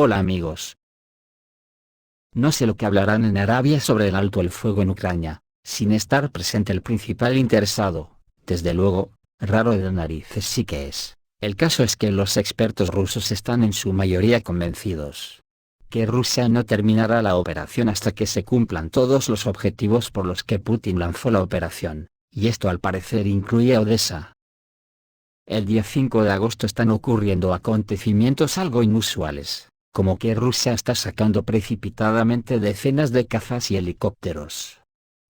Hola amigos. No sé lo que hablarán en Arabia sobre el alto el fuego en Ucrania, sin estar presente el principal interesado. Desde luego, raro de narices sí que es. El caso es que los expertos rusos están en su mayoría convencidos que Rusia no terminará la operación hasta que se cumplan todos los objetivos por los que Putin lanzó la operación, y esto al parecer incluye Odessa. El día 5 de agosto están ocurriendo acontecimientos algo inusuales, como que Rusia está sacando precipitadamente decenas de cazas y helicópteros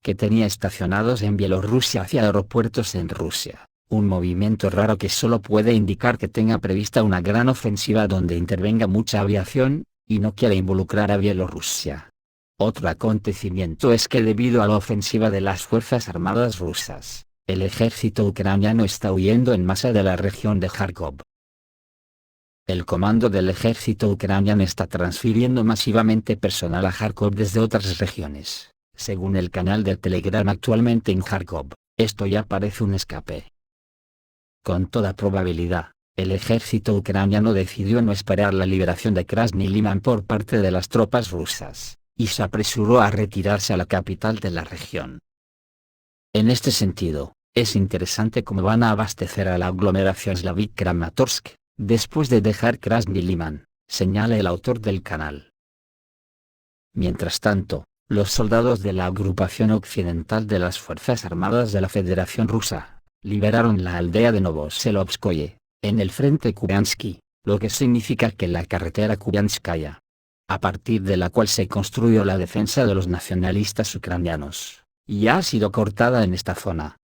que tenía estacionados en Bielorrusia hacia aeropuertos en Rusia, un movimiento raro que solo puede indicar que tenga prevista una gran ofensiva donde intervenga mucha aviación, y no quiere involucrar a Bielorrusia. Otro acontecimiento es que debido a la ofensiva de las Fuerzas Armadas rusas, el ejército ucraniano está huyendo en masa de la región de Kharkov. El comando del ejército ucraniano está transfiriendo masivamente personal a Kharkov desde otras regiones. Según el canal de Telegram actualmente en Kharkov, esto ya parece un escape. Con toda probabilidad, el ejército ucraniano decidió no esperar la liberación de Krasny Liman por parte de las tropas rusas, y se apresuró a retirarse a la capital de la región. En este sentido, es interesante cómo van a abastecer a la aglomeración Slavik-Kramatorsk, después de dejar Krasny Liman, señala el autor del canal. Mientras tanto, los soldados de la agrupación occidental de las Fuerzas Armadas de la Federación Rusa, liberaron la aldea de Novoselovskoye, en el frente Kupiansky, lo que significa que la carretera Kupianskaya, a partir de la cual se construyó la defensa de los nacionalistas ucranianos, ya ha sido cortada en esta zona.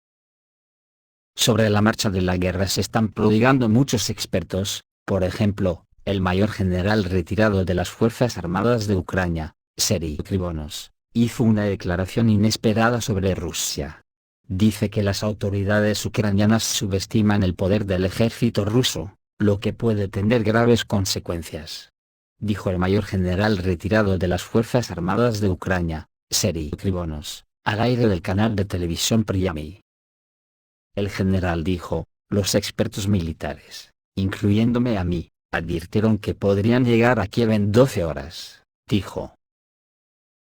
Sobre la marcha de la guerra se están prodigando muchos expertos, por ejemplo, el mayor general retirado de las Fuerzas Armadas de Ucrania, Serhiy Krivonos, hizo una declaración inesperada sobre Rusia. Dice que las autoridades ucranianas subestiman el poder del ejército ruso, lo que puede tener graves consecuencias. Dijo el mayor general retirado de las Fuerzas Armadas de Ucrania, Serhiy Krivonos, al aire del canal de televisión Priyami. El general dijo: los expertos militares, incluyéndome a mí, advirtieron que podrían llegar a Kiev en 12 horas, dijo.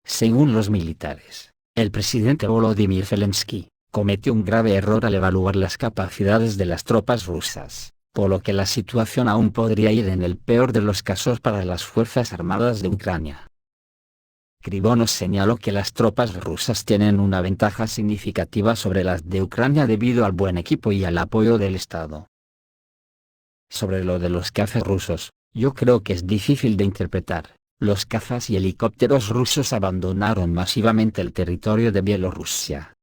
Según los militares, el presidente Volodymyr Zelensky cometió un grave error al evaluar las capacidades de las tropas rusas, por lo que la situación aún podría ir en el peor de los casos para las Fuerzas Armadas de Ucrania. Krivonos señaló que las tropas rusas tienen una ventaja significativa sobre las de Ucrania debido al buen equipo y al apoyo del Estado. Sobre lo de los cazas rusos, yo creo que es difícil de interpretar. Los cazas y helicópteros rusos abandonaron masivamente el territorio de Bielorrusia.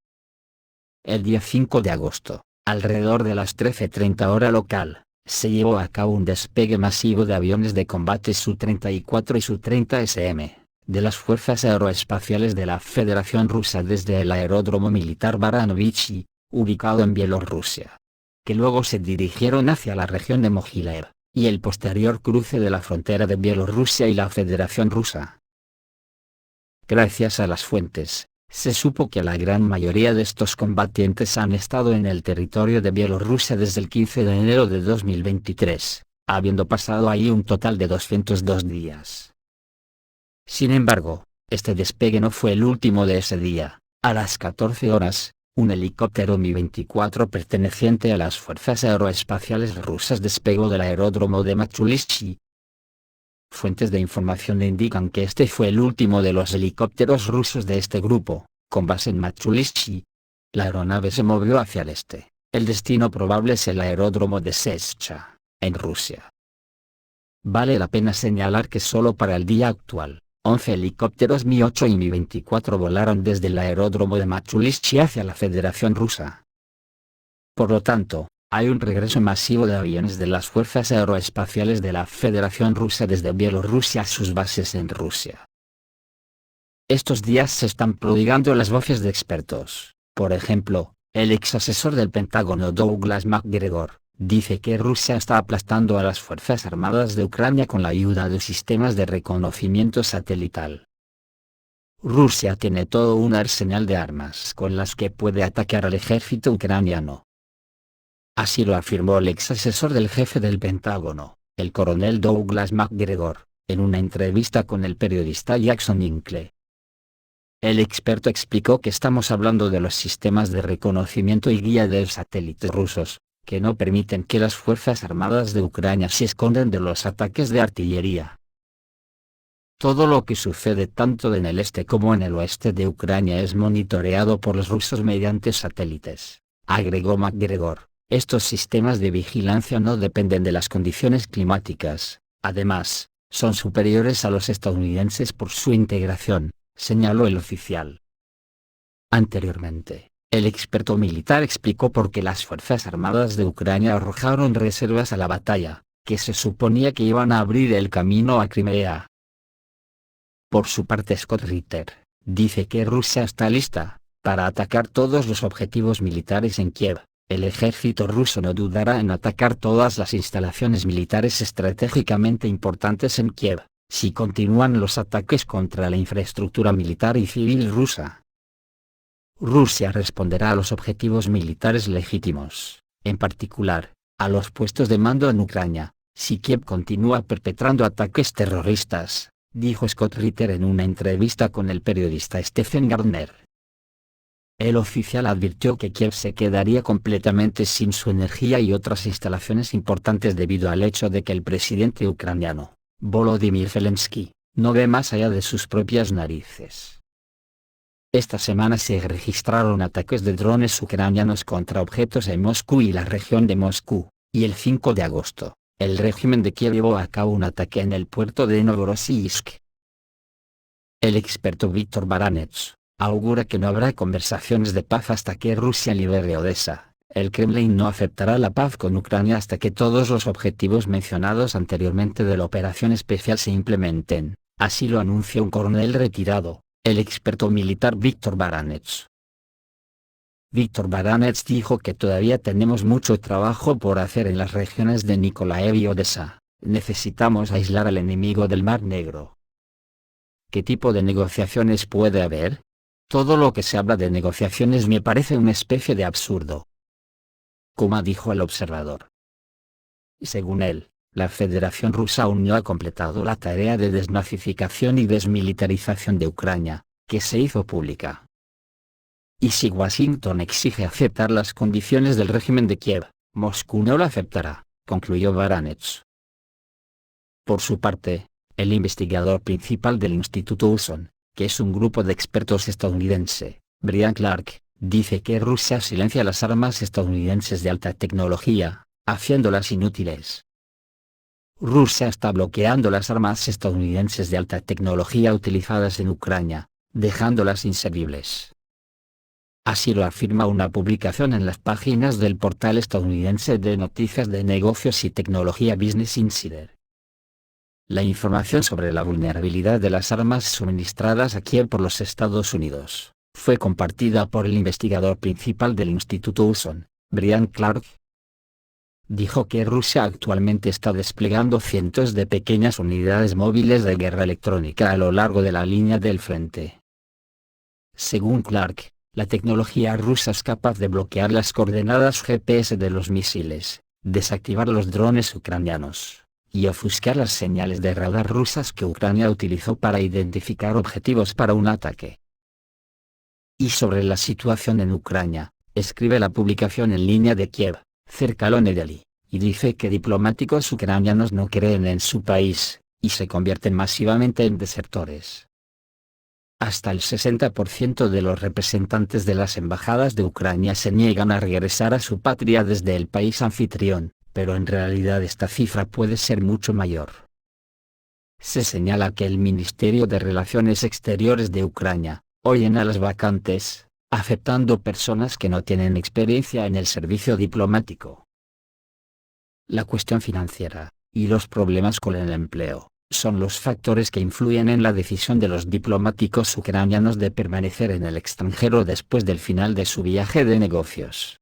El día 5 de agosto, alrededor de las 13:30 hora local, se llevó a cabo un despegue masivo de aviones de combate Su-34 y Su-30SM, de las Fuerzas Aeroespaciales de la Federación Rusa desde el aeródromo militar Baranovichy, ubicado en Bielorrusia, que luego se dirigieron hacia la región de Mogilev, y el posterior cruce de la frontera de Bielorrusia y la Federación Rusa. Gracias a las fuentes, se supo que la gran mayoría de estos combatientes han estado en el territorio de Bielorrusia desde el 15 de enero de 2023, habiendo pasado ahí un total de 202 días. Sin embargo, este despegue no fue el último de ese día. A las 14 horas, un helicóptero Mi-24 perteneciente a las Fuerzas Aeroespaciales rusas despegó del aeródromo de Machulishchi. Fuentes de información indican que este fue el último de los helicópteros rusos de este grupo, con base en Machulishchi. La aeronave se movió hacia el este. El destino probable es el aeródromo de Sechcha, en Rusia. Vale la pena señalar que solo para el día actual, 11 helicópteros Mi-8 y Mi-24 volaron desde el aeródromo de Machulishchi hacia la Federación Rusa. Por lo tanto, hay un regreso masivo de aviones de las Fuerzas Aeroespaciales de la Federación Rusa desde Bielorrusia a sus bases en Rusia. Estos días se están prodigando las voces de expertos. Por ejemplo, el ex asesor del Pentágono Douglas MacGregor dice que Rusia está aplastando a las Fuerzas Armadas de Ucrania con la ayuda de sistemas de reconocimiento satelital. Rusia tiene todo un arsenal de armas con las que puede atacar al ejército ucraniano. Así lo afirmó el ex asesor del jefe del Pentágono, el coronel Douglas MacGregor, en una entrevista con el periodista Jackson Hinckley. El experto explicó que estamos hablando de los sistemas de reconocimiento y guía del satélite rusos, que no permiten que las Fuerzas Armadas de Ucrania se escondan de los ataques de artillería. Todo lo que sucede tanto en el este como en el oeste de Ucrania es monitoreado por los rusos mediante satélites, agregó MacGregor. Estos sistemas de vigilancia no dependen de las condiciones climáticas, además, son superiores a los estadounidenses por su integración, señaló el oficial. Anteriormente, el experto militar explicó por qué las Fuerzas Armadas de Ucrania arrojaron reservas a la batalla, que se suponía que iban a abrir el camino a Crimea. Por su parte, Scott Ritter dice que Rusia está lista para atacar todos los objetivos militares en Kiev. El ejército ruso no dudará en atacar todas las instalaciones militares estratégicamente importantes en Kiev, si continúan los ataques contra la infraestructura militar y civil rusa. Rusia responderá a los objetivos militares legítimos, en particular, a los puestos de mando en Ucrania, si Kiev continúa perpetrando ataques terroristas, dijo Scott Ritter en una entrevista con el periodista Stephen Gardner. El oficial advirtió que Kiev se quedaría completamente sin su energía y otras instalaciones importantes debido al hecho de que el presidente ucraniano, Volodymyr Zelensky, no ve más allá de sus propias narices. Esta semana se registraron ataques de drones ucranianos contra objetos en Moscú y la región de Moscú, y el 5 de agosto, el régimen de Kiev llevó a cabo un ataque en el puerto de Novorossiysk. El experto Víctor Baranets augura que no habrá conversaciones de paz hasta que Rusia libere Odessa. El Kremlin no aceptará la paz con Ucrania hasta que todos los objetivos mencionados anteriormente de la operación especial se implementen, así lo anunció un coronel retirado, el experto militar Víctor Baranets. Víctor Baranets dijo que todavía tenemos mucho trabajo por hacer en las regiones de Nikolaev y Odessa. Necesitamos aislar al enemigo del Mar Negro. ¿Qué tipo de negociaciones puede haber? Todo lo que se habla de negociaciones me parece una especie de absurdo. Kuma dijo al observador. Según él, la Federación Rusa aún no ha completado la tarea de desnazificación y desmilitarización de Ucrania, que se hizo pública. Y si Washington exige aceptar las condiciones del régimen de Kiev, Moscú no la aceptará, concluyó Baranets. Por su parte, el investigador principal del Instituto Hudson, que es un grupo de expertos estadounidense, Brian Clark, dice que Rusia silencia las armas estadounidenses de alta tecnología, haciéndolas inútiles. Rusia está bloqueando las armas estadounidenses de alta tecnología utilizadas en Ucrania, dejándolas inservibles. Así lo afirma una publicación en las páginas del portal estadounidense de noticias de negocios y tecnología Business Insider. La información sobre la vulnerabilidad de las armas suministradas a Kiev por los Estados Unidos fue compartida por el investigador principal del Instituto Hudson, Brian Clark. Dijo que Rusia actualmente está desplegando cientos de pequeñas unidades móviles de guerra electrónica a lo largo de la línea del frente. Según Clark, la tecnología rusa es capaz de bloquear las coordenadas GPS de los misiles, desactivar los drones ucranianos y ofuscar las señales de radar rusas que Ucrania utilizó para identificar objetivos para un ataque. Y sobre la situación en Ucrania, escribe la publicación en línea de Kiev, Cercalone Daily, y dice que diplomáticos ucranianos no creen en su país, y se convierten masivamente en desertores. Hasta el 60% de los representantes de las embajadas de Ucrania se niegan a regresar a su patria desde el país anfitrión, pero en realidad esta cifra puede ser mucho mayor. Se señala que el Ministerio de Relaciones Exteriores de Ucrania hoy llena las vacantes, aceptando personas que no tienen experiencia en el servicio diplomático. La cuestión financiera, y los problemas con el empleo, son los factores que influyen en la decisión de los diplomáticos ucranianos de permanecer en el extranjero después del final de su viaje de negocios.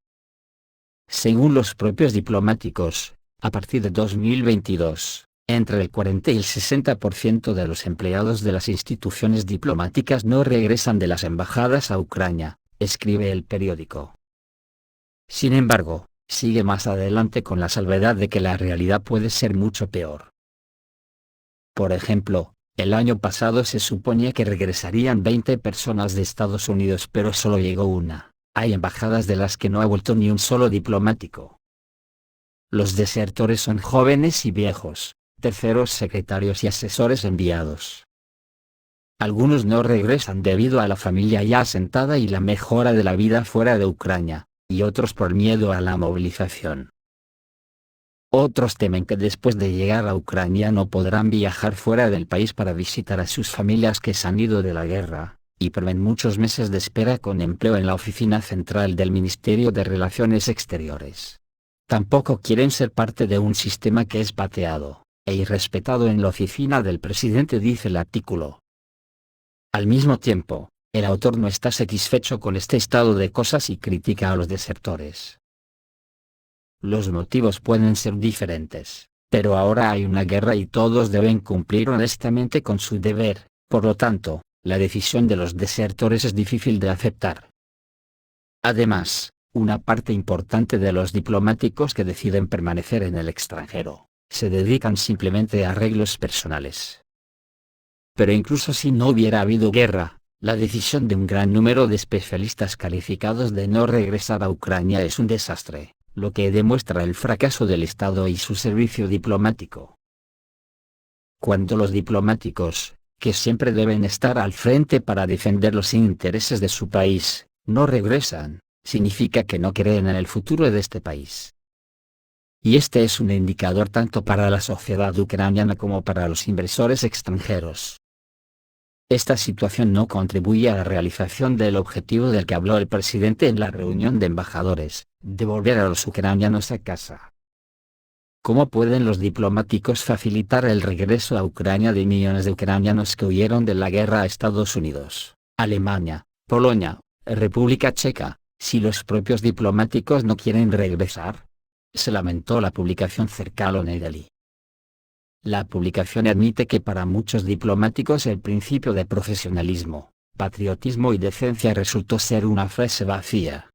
Según los propios diplomáticos, a partir de 2022, entre el 40 y el 60% de los empleados de las instituciones diplomáticas no regresan de las embajadas a Ucrania, escribe el periódico. Sin embargo, sigue más adelante con la salvedad de que la realidad puede ser mucho peor. Por ejemplo, el año pasado se suponía que regresarían 20 personas de Estados Unidos, pero solo llegó una. Hay embajadas de las que no ha vuelto ni un solo diplomático. Los desertores son jóvenes y viejos, terceros secretarios y asesores enviados. Algunos no regresan debido a la familia ya asentada y la mejora de la vida fuera de Ucrania, y otros por miedo a la movilización. Otros temen que después de llegar a Ucrania no podrán viajar fuera del país para visitar a sus familias que se han ido de la guerra, y prevén muchos meses de espera con empleo en la oficina central del Ministerio de Relaciones Exteriores. Tampoco quieren ser parte de un sistema que es pateado e irrespetado en la oficina del presidente, dice el artículo. Al mismo tiempo, el autor no está satisfecho con este estado de cosas y critica a los desertores. Los motivos pueden ser diferentes, pero ahora hay una guerra y todos deben cumplir honestamente con su deber, por lo tanto, la decisión de los desertores es difícil de aceptar. Además, una parte importante de los diplomáticos que deciden permanecer en el extranjero, se dedican simplemente a arreglos personales. Pero incluso si no hubiera habido guerra, la decisión de un gran número de especialistas calificados de no regresar a Ucrania es un desastre, lo que demuestra el fracaso del Estado y su servicio diplomático. Cuando los diplomáticos, que siempre deben estar al frente para defender los intereses de su país, no regresan, significa que no creen en el futuro de este país. Y este es un indicador tanto para la sociedad ucraniana como para los inversores extranjeros. Esta situación no contribuye a la realización del objetivo del que habló el presidente en la reunión de embajadores, devolver a los ucranianos a casa. ¿Cómo pueden los diplomáticos facilitar el regreso a Ucrania de millones de ucranianos que huyeron de la guerra a Estados Unidos, Alemania, Polonia, República Checa, si los propios diplomáticos no quieren regresar? Se lamentó la publicación cercana a Daily. La publicación admite que para muchos diplomáticos el principio de profesionalismo, patriotismo y decencia resultó ser una frase vacía.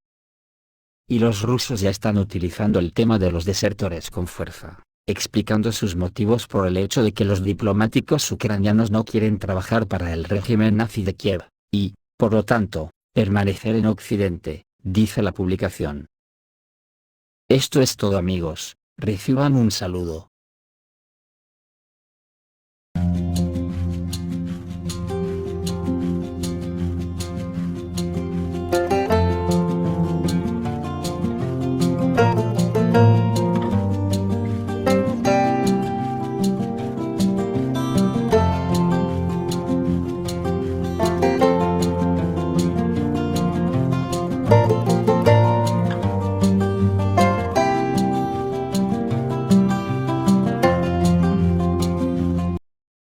Y los rusos ya están utilizando el tema de los desertores con fuerza, explicando sus motivos por el hecho de que los diplomáticos ucranianos no quieren trabajar para el régimen nazi de Kiev, y, por lo tanto, permanecer en Occidente, dice la publicación. Esto es todo, amigos, reciban un saludo.